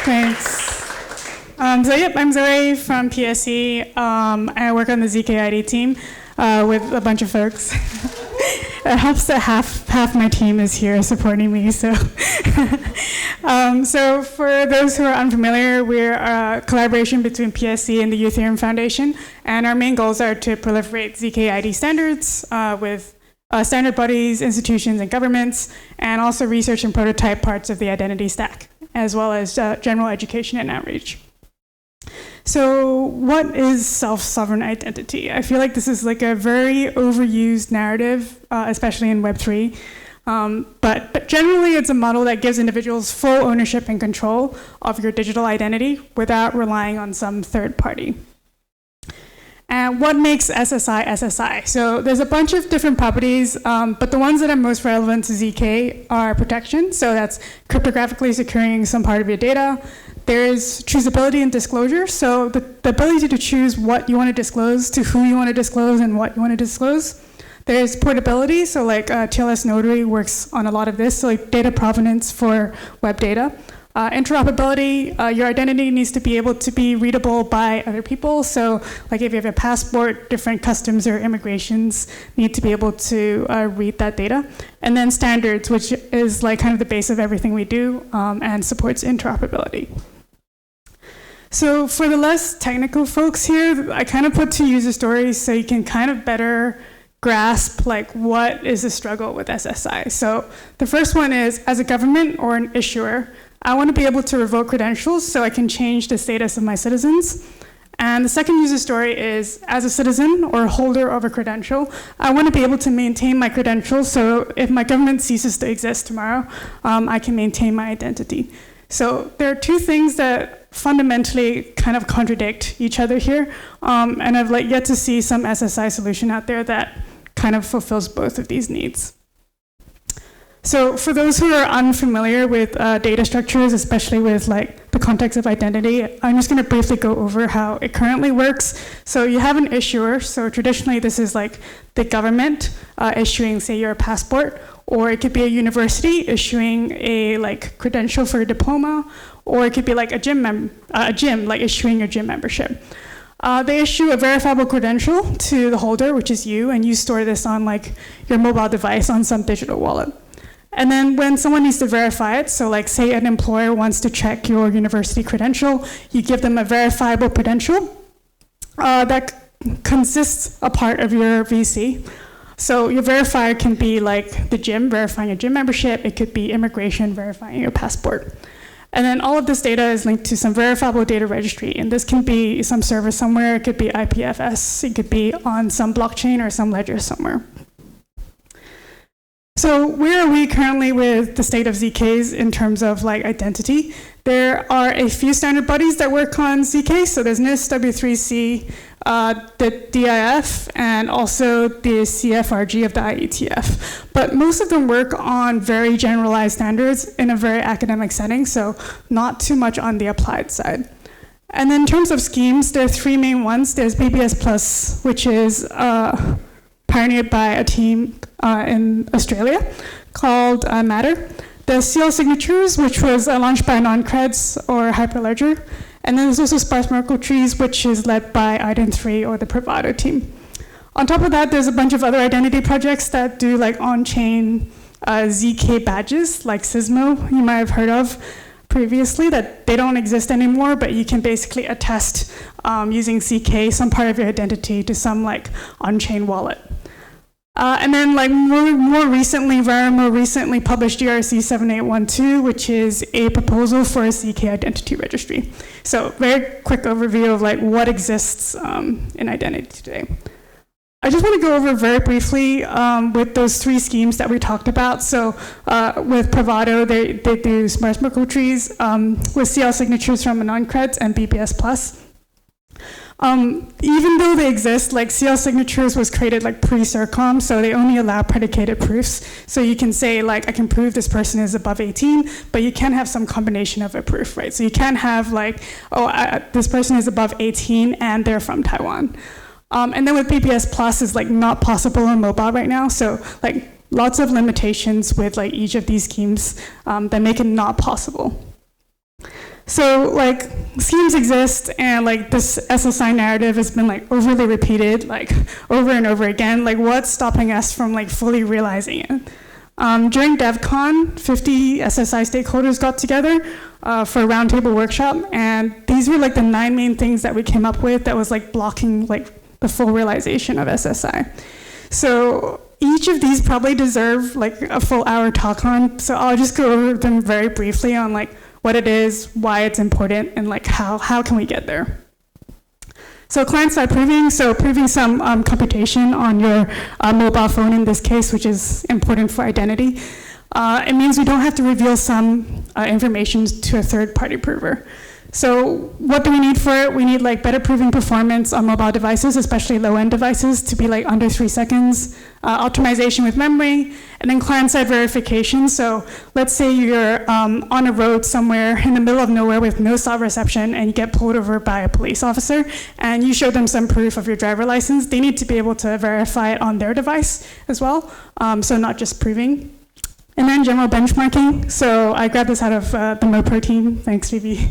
Thanks. I'm Zoey from PSE. I work on the zkID team with a bunch of folks. It helps that half my team is here supporting me. So for those who are unfamiliar, we're a collaboration between PSE and the Ethereum Foundation, and our main goals are to proliferate zkID standards with standard bodies, institutions, and governments, and also research and prototype parts of the identity stack, as well as general education and outreach. So what is self-sovereign identity? I feel like this is like a very overused narrative, especially in Web3. But generally, it's a model that gives individuals full ownership and control of your digital identity without relying on some third party. And what makes SSI SSI? So there's a bunch of different properties, but the ones that are most relevant to ZK are protection. So that's cryptographically securing some part of your data. There's choosability and disclosure. So the ability to choose what you want to disclose, to who you want to disclose, and what you want to disclose. There's portability. So like TLS Notary works on a lot of this. So like data provenance for web data. Interoperability, your identity needs to be able to be readable by other people. So like if you have a passport, different customs or immigrations need to be able to read that data. And then standards, which is like kind of the base of everything we do and supports interoperability. So for the less technical folks here, I kind of put two user stories so you can kind of better grasp like what is the struggle with SSI. So the first one is, as a government or an issuer, I want to be able to revoke credentials so I can change the status of my citizens. And the second user story is, as a citizen or holder of a credential, I want to be able to maintain my credentials so if my government ceases to exist tomorrow, I can maintain my identity. So there are two things that fundamentally kind of contradict each other here. And I've yet to see some SSI solution out there that kind of fulfills both of these needs. So for those who are unfamiliar with data structures, especially with the context of identity, I'm just going to briefly go over how it currently works. So you have an issuer. So traditionally, this is like the government issuing, say, your passport, or it could be a university issuing a credential for a diploma, or it could be like a gym, like issuing your gym membership. They issue a verifiable credential to the holder, which is you, and you store this on your mobile device on some digital wallet. And then when someone needs to verify it, so say an employer wants to check your university credential, you give them a verifiable credential that consists a part of your VC. So your verifier can be like the gym, verifying a gym membership. It could be immigration, verifying your passport. And then all of this data is linked to some verifiable data registry. And this can be some server somewhere. It could be IPFS. It could be on some blockchain or some ledger somewhere. So where are we currently with the state of ZKs in terms of identity? There are a few standard bodies that work on ZK. So there's NIST, W3C, the DIF, and also the CFRG of the IETF. But most of them work on very generalized standards in a very academic setting, so not too much on the applied side. And then in terms of schemes, there are three main ones. There's BBS Plus, which is pioneered by a team in Australia called Matter. There's CL Signatures, which was launched by non-creds or Hyperledger. And then there's also Sparse Merkle Trees, which is led by IDEN3 or the Bravado team. On top of that, there's a bunch of other identity projects that do on-chain ZK badges, like Sysmo, you might have heard of previously, that they don't exist anymore, but you can basically attest using ZK some part of your identity to some on-chain wallet. And then more recently, very more recently published GRC 7812, which is a proposal for a ZK identity registry. So very quick overview of what exists in identity today. I just want to go over very briefly with those three schemes that we talked about. So with Bravado, they do Sparse Merkle Trees, with CL Signatures from non-creds and BBS Plus. Even though they exist, CL Signatures was created pre-CIRCOM, so they only allow predicated proofs. So you can say I can prove this person is above 18, but you can have some combination of a proof, right? So you can have this person is above 18 and they're from Taiwan. And then with BBS Plus is not possible on mobile right now. So lots of limitations with each of these schemes that make it not possible. So like schemes exist, and like this SSI narrative has been like overly repeated like over and over again. Like what's stopping us from like fully realizing it? During DevCon, 50 SSI stakeholders got together for a roundtable workshop, and these were like the 9 main things that we came up with that was like blocking like the full realization of SSI. So each of these probably deserve like a full hour talk on, so I'll just go over them very briefly on like what it is, why it's important, and like how can we get there. So client-side proving, so proving some computation on your mobile phone in this case, which is important for identity. It means we don't have to reveal some information to a third-party prover. So what do we need for it? We need like better proving performance on mobile devices, especially low-end devices, to be like under 3 seconds, optimization with memory, and then client-side verification. So let's say you're on a road somewhere in the middle of nowhere with no cell reception, and you get pulled over by a police officer, and you show them some proof of your driver license. They need to be able to verify it on their device as well, so not just proving. And then general benchmarking. So I grabbed this out of the MoPro team. Thanks, Phoebe.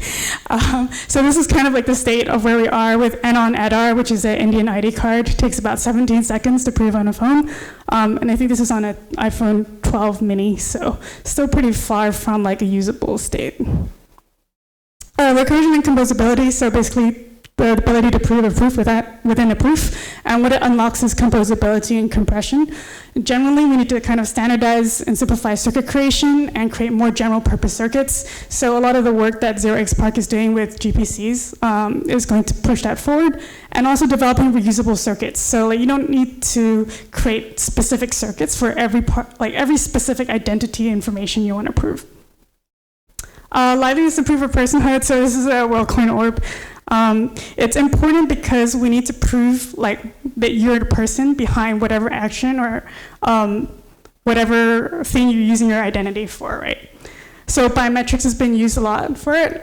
So this is kind of like the state of where we are with Anon Adar, which is an Indian ID card. It takes about 17 seconds to prove on a phone. And I think this is on an iPhone 12 mini, so still pretty far from like a usable state. Recursion and composability. So basically, the ability to prove a proof within a proof, and what it unlocks is composability and compression. Generally, we need to kind of standardize and simplify circuit creation and create more general purpose circuits. So a lot of the work that 0xPark is doing with GPCs is going to push that forward, and also developing reusable circuits. So like, you don't need to create specific circuits for every part, like every specific identity information you want to prove. Liveness and proof of personhood. So this is a WorldCoin orb. It's important because we need to prove like that you're the person behind whatever action or whatever thing you're using your identity for, right? So biometrics has been used a lot for it,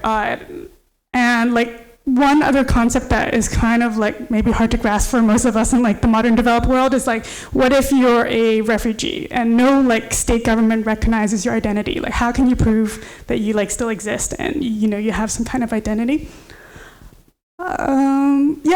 and like one other concept that is kind of like maybe hard to grasp for most of us in like the modern developed world is like, what if you're a refugee and no like state government recognizes your identity? Like how can you prove that you like still exist and you know you have some kind of identity?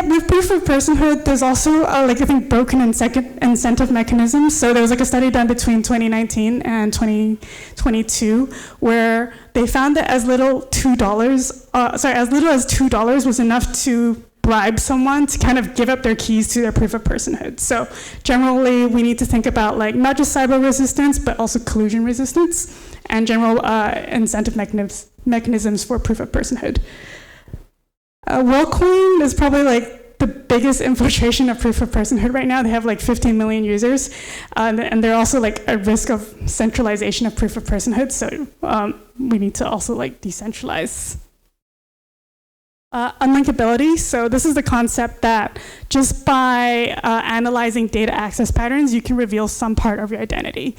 With proof of personhood, there's also like I think broken incentive mechanisms. So there was like a study done between 2019 and 2022 where they found that as little as $2 was enough to bribe someone to kind of give up their keys to their proof of personhood. So generally, we need to think about like not just cyber resistance, but also collusion resistance and general incentive mechanisms for proof of personhood. WorldCoin is probably like the biggest infiltration of proof of personhood right now. They have like 15 million users, and they're also like at risk of centralization of proof of personhood. So we need to also like decentralize. Unlinkability. So this is the concept that just by analyzing data access patterns, you can reveal some part of your identity.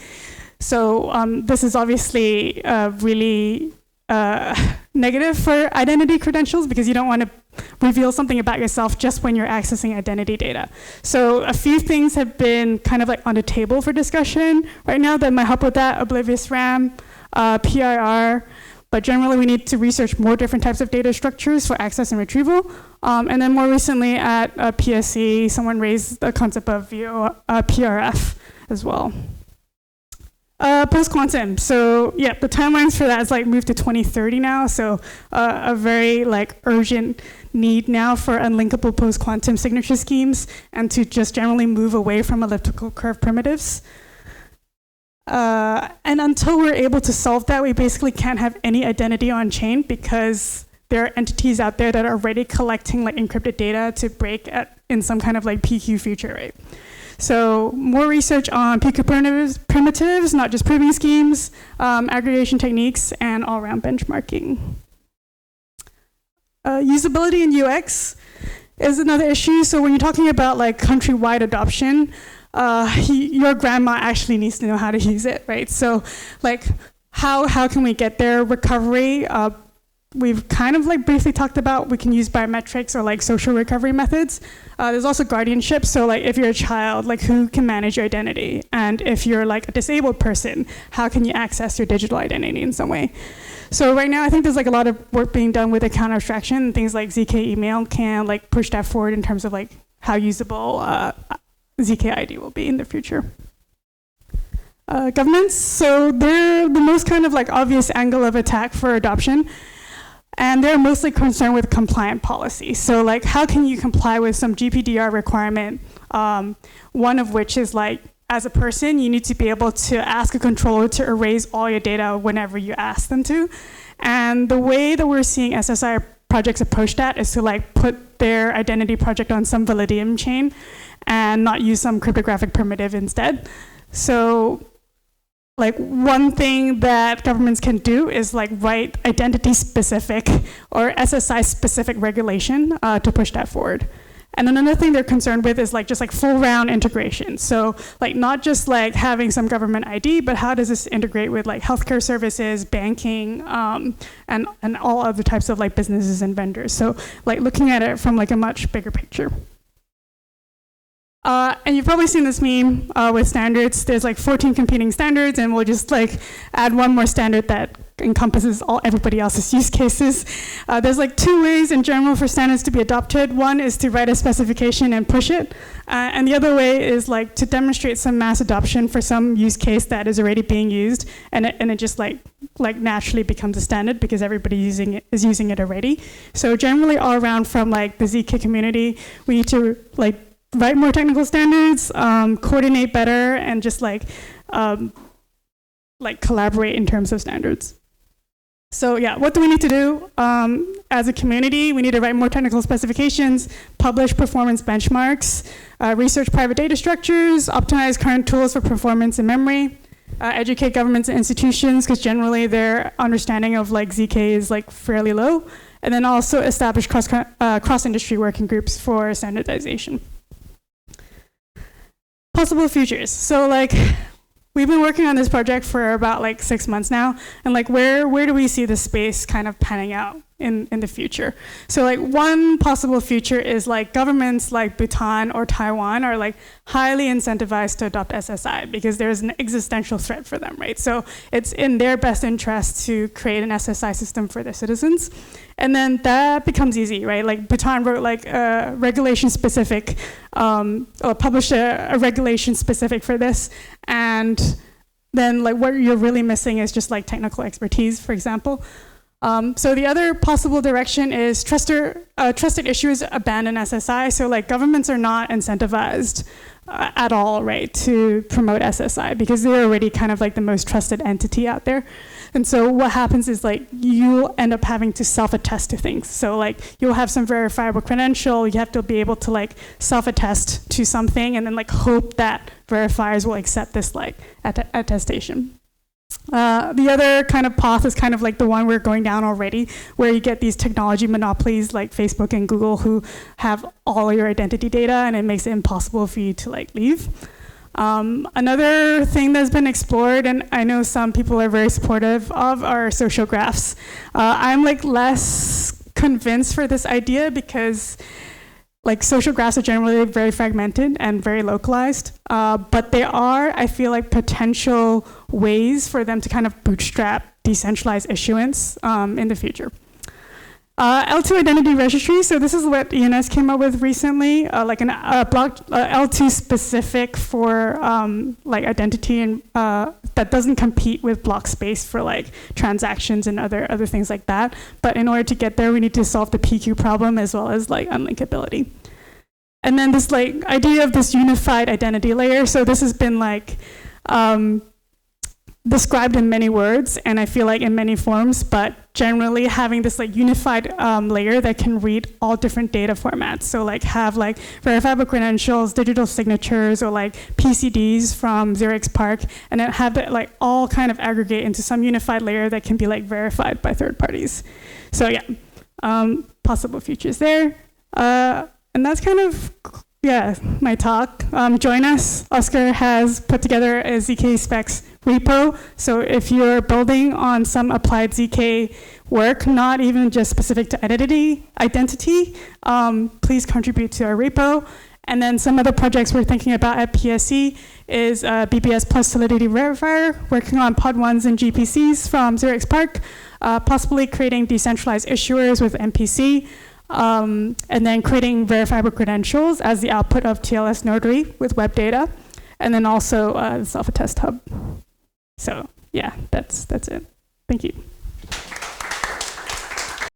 So this is obviously really negative for identity credentials because you don't want to reveal something about yourself just when you're accessing identity data. So a few things have been kind of like on the table for discussion right now that might help with that: oblivious RAM, PIR, but generally we need to research more different types of data structures for access and retrieval. And then more recently at PSC, someone raised the concept of PRF as well. Post-quantum, so yeah, the timelines for that is like moved to 2030 now, so a very like urgent need now for unlinkable post-quantum signature schemes and to just generally move away from elliptical curve primitives. And until we're able to solve that, we basically can't have any identity on chain because there are entities out there that are already collecting like encrypted data to break in some kind of like PQ future, right? So more research on PQ primitives, not just proving schemes, aggregation techniques, and all-around benchmarking. Usability in UX is another issue. So when you're talking about like countrywide adoption, your grandma actually needs to know how to use it, right? So like how can we get there? Recovery, we've kind of like briefly talked about, we can use biometrics or like social recovery methods. There's also guardianship. So like if you're a child, like who can manage your identity? And if you're like a disabled person, how can you access your digital identity in some way? So right now, I think there's like a lot of work being done with account abstraction. Things like ZK email can like push that forward in terms of like how usable zkID will be in the future. Governments, so they're the most kind of like obvious angle of attack for adoption. And they're mostly concerned with compliant policy. So like, how can you comply with some GPDR requirement? One of which is like, as a person, you need to be able to ask a controller to erase all your data whenever you ask them to. And the way that we're seeing SSI projects approach that is to like put their identity project on some Validium chain and not use some cryptographic primitive instead. So like one thing that governments can do is like write identity specific or SSI specific regulation to push that forward. And another thing they're concerned with is like just like full round integration. So like not just like having some government ID, but how does this integrate with like healthcare services, banking, and all other types of like businesses and vendors. So like looking at it from like a much bigger picture. And you've probably seen this meme with standards. There's like 14 competing standards, and we'll just like add one more standard that encompasses everybody else's use cases. There's like two ways in general for standards to be adopted. One is to write a specification and push it. And the other way is like to demonstrate some mass adoption for some use case that is already being used, and it just like naturally becomes a standard because everybody is using it already. So generally all around from like the ZK community, we need to like write more technical standards, coordinate better, and just like collaborate in terms of standards. So yeah, what do we need to do? As a community, we need to write more technical specifications, publish performance benchmarks, research private data structures, optimize current tools for performance and memory, educate governments and institutions, because generally their understanding of like ZK is like fairly low, and then also establish cross-industry working groups for standardization. Possible futures. So like, we've been working on this project for about like 6 months now, and like where do we see the space kind of panning out in the future? So like one possible future is like governments like Bhutan or Taiwan are like highly incentivized to adopt SSI because there's an existential threat for them, right? So it's in their best interest to create an SSI system for their citizens. And then that becomes easy, right? Like Bhutan wrote like a regulation specific, or published a regulation specific for this. And then like what you're really missing is just like technical expertise, for example. So the other possible direction is trusted issuers abandon SSI. So like governments are not incentivized at all, right, to promote SSI because they're already kind of like the most trusted entity out there. And so what happens is like you'll end up having to self-attest to things. So like you'll have some verifiable credential, you have to be able to like self-attest to something and then like hope that verifiers will accept this like attestation. The other kind of path is kind of like the one we're going down already, where you get these technology monopolies like Facebook and Google who have all your identity data and it makes it impossible for you to like leave. Another thing that's been explored, and I know some people are very supportive of, are social graphs. I'm like less convinced for this idea because like social graphs are generally very fragmented and very localized, but they are, I feel like, potential ways for them to kind of bootstrap decentralized issuance in the future. L2 identity registry, so this is what ENS came up with recently, like a block L2 specific for like identity and that doesn't compete with block space for like transactions and other things like that. But in order to get there, we need to solve the PQ problem as well as like unlinkability. And then this like idea of this unified identity layer. So this has been like described in many words, and I feel like in many forms, but generally having this like unified layer that can read all different data formats. So like have like verifiable credentials, digital signatures, or like PCDs from Xerox PARC, and then have that like all kind of aggregate into some unified layer that can be like verified by third parties. So yeah, possible futures there. And that's kind of my talk. Join us. Oscar has put together a ZK specs repo. So if you're building on some applied ZK work, not even just specific to identity, please contribute to our repo. And then some other projects we're thinking about at PSC is BBS plus Solidity Verifier, working on pod 1s and GPCs from 0xPark, possibly creating decentralized issuers with MPC, and then creating verifiable credentials as the output of TLS Notary with web data, and then also the Self-Attest Hub. So yeah, that's it. Thank you.